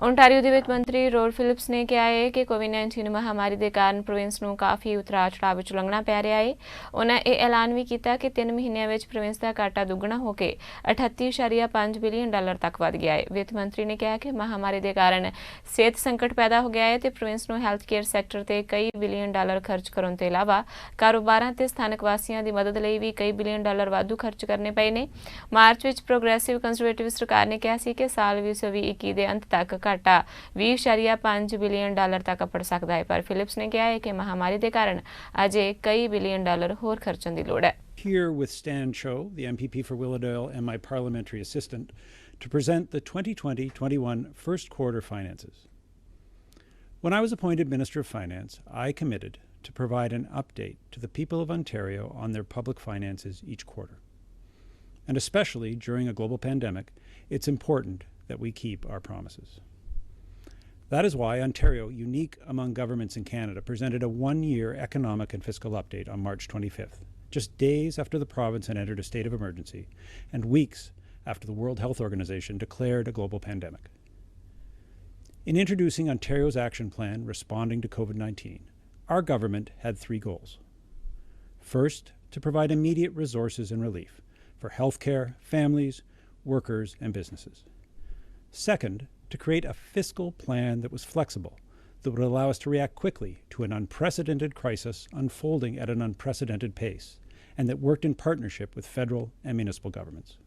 Ontario ਦੇ ਵਿੱਤ ਮੰਤਰੀ ਰੋਡ ਫਿਲਿਪਸ ਨੇ ਕਿਹਾ ਹੈ ਕਿ ਕੋਵਿਡ-19 ਮਹਾਮਾਰੀ ਦੇ ਕਾਰਨ ਪ੍ਰੋਵਿੰਸ ਨੂੰ ਕਾਫੀ ਉਤਰਾਅ-ਚੜਾਅ ਵਿੱਚ ਲੰਘਣਾ ਪੈ ਰਿਹਾ ਹੈ। ਉਹਨਾਂ ਇਹ ਐਲਾਨ ਵੀ ਕੀਤਾ ਕਿ 3 ਮਹੀਨਿਆਂ ਵਿੱਚ ਪ੍ਰੋਵਿੰਸ ਦਾ ਘਾਟਾ ਦੁੱਗਣਾ ਹੋ ਕੇ 38.5 ਬਿਲੀਅਨ ਡਾਲਰ ਤੱਕ ਵਧ ਗਿਆ ਹੈ। ਵਿੱਤ ਮੰਤਰੀ ਨੇ ਕਿਹਾ ਕਿ ਮਹਾਮਾਰੀ ਦੇ ਕਾਰਨ ਸਿਹਤ ਸੰਕਟ ਪੈਦਾ ਹੋ ਗਿਆ ਹੈ ਤੇ ਪ੍ਰੋਵਿੰਸ ਨੂੰ ਹੈਲਥ ਕੇਅਰ ਸੈਕਟਰ ਤੇ ਕਈ ਬਿਲੀਅਨ ਡਾਲਰ ਖਰਚ ਕਰਨ ਤੋਂ ਇਲਾਵਾ ਕਾਰੋਬਾਰਾਂ ਤੇ ਸਥਾਨਕ ਵਾਸੀਆਂ ਦੀ ਮਦਦ ਲਈ ਵੀ ਕਈ ਬਿਲੀਅਨ ਡਾਲਰ ਵਾਧੂ ਖਰਚ ਕਰਨੇ ਪਏ ਨੇ। ਮਾਰਚ ਵਿੱਚ ਪ੍ਰੋਗਰੈਸਿਵ ਕੰਜ਼ਰਵੇਟਿਵ ਸਰਕਾਰ ਨੇ ਕਿਹਾ ਸੀ ਕਿ ਸਾਲ 2021 ਦੇ ਅੰਤ ਤੱਕ ਘਾਟਾ 20.5 ਬਿਲੀਅਨ ਡਾਲਰ ਤੱਕ ਪੜ ਸਕਦਾ ਹੈ, ਪਰ ਫਿਲਿਪਸ ਨੇ ਕਿਹਾ ਹੈ ਕਿ ਮਹਾਮਾਰੀ ਦੇ ਕਾਰਨ ਅਜੇ ਕਈ ਬਿਲੀਅਨ ਡਾਲਰ ਹੋਰ ਖਰਚਣ ਦੀ ਲੋੜ ਹੈ। Here with Stan Cho, the MPP for Willowdale and my parliamentary assistant, to present the 2020-21 first quarter finances. When I was appointed Minister of Finance, I committed to provide an update to the people of Ontario on their public finances each quarter. And especially during a global pandemic, it's important that we keep our promises. That is why Ontario, unique among governments in Canada, presented a one-year economic and fiscal update on March 25th, just days after the province had entered a state of emergency and weeks after the World Health Organization declared a global pandemic. In introducing Ontario's action plan responding to COVID-19, our government had three goals. First, to provide immediate resources and relief for healthcare, families, workers, and businesses. Second, to create a fiscal plan that was flexible, that would allow us to react quickly to an unprecedented crisis unfolding at an unprecedented pace, and that worked in partnership with federal and municipal governments.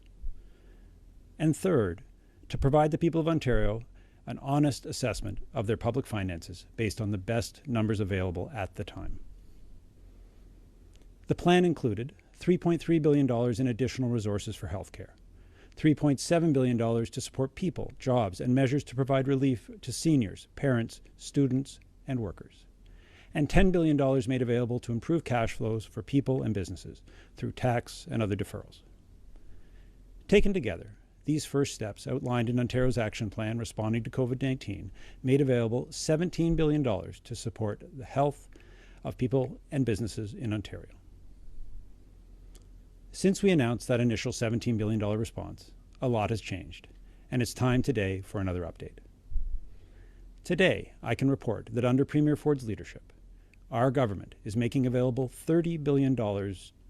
And third, to provide the people of Ontario an honest assessment of their public finances based on the best numbers available at the time. The plan included $3.3 billion in additional resources for healthcare, $3.7 billion to support people, jobs, and measures to provide relief to seniors, parents, students, and workers, and $10 billion made available to improve cash flows for people and businesses through tax and other deferrals. Taken together, these first steps outlined in Ontario's action plan responding to COVID-19 made available $17 billion to support the health of people and businesses in Ontario. Since we announced that initial $17 billion response, a lot has changed, and it's time today for another update. Today, I can report that under Premier Ford's leadership, our government is making available $30 billion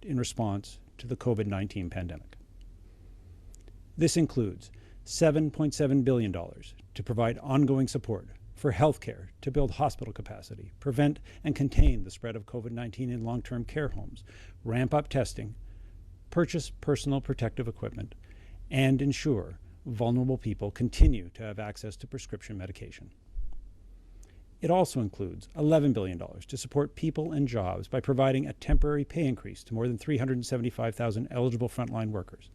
in response to the COVID-19 pandemic. This includes $7.7 billion to provide ongoing support for healthcare to build hospital capacity, prevent and contain the spread of COVID-19 in long-term care homes, ramp up testing, purchase personal protective equipment, and ensure vulnerable people continue to have access to prescription medication. It also includes $11 billion to support people and jobs by providing a temporary pay increase to more than 375,000 eligible frontline workers,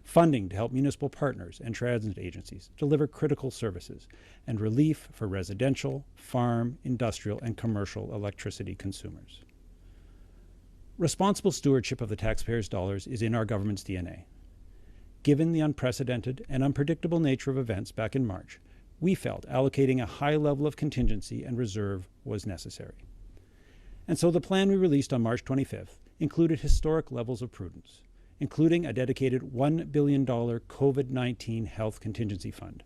funding to help municipal partners and transit agencies deliver critical services, and relief for residential, farm, industrial, and commercial electricity consumers. Responsible stewardship of the taxpayers' dollars is in our government's DNA. Given the unprecedented and unpredictable nature of events back in March, we felt allocating a high level of contingency and reserve was necessary. And so the plan we released on March 25th included historic levels of prudence, including a dedicated $1 billion COVID-19 health contingency fund,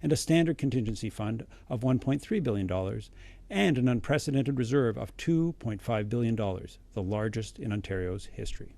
and a standard contingency fund of $1.3 billion, and an unprecedented reserve of $2.5 billion, the largest in Ontario's history.